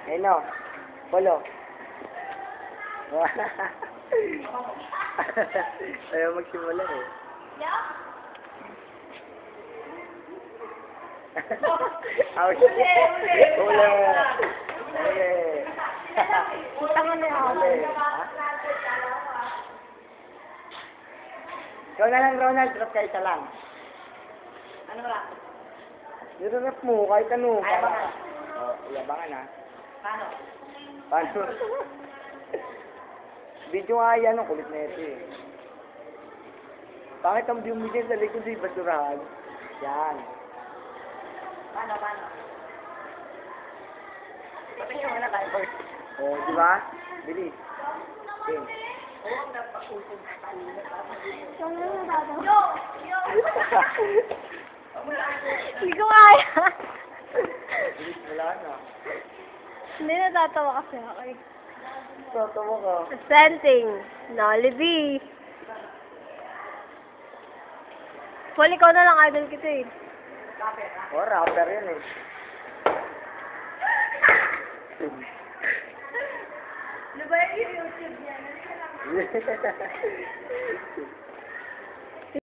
Ayun o. Polo. Ayaw magsimula eh. Ouch. Uli. Uli. Tanga na ako. Uli. Ha? Ikaw na lang, Ronald. Drop ka isa lang. Ano ba? Nirarap mo, kahit ano. Ayabangan. Oo, ayabangan ha. Paano? Paano? Video nga yan, ang kulit na ito eh. Bakit ang bumigay sa likod yung basurahan? Yan. Paano? Patingin mo na tayo first. O, di ba? Bilis. Okay. Oo, napakutog na kanina. Hindi ko kaya. Bilis, wala na. Hindi natatawa kasi ako eh. Tatawa ka. Presenting, Nolly. Paul, ikaw na lang idol kita eh. O, rapper yun eh. Ano ba yung YouTube niya?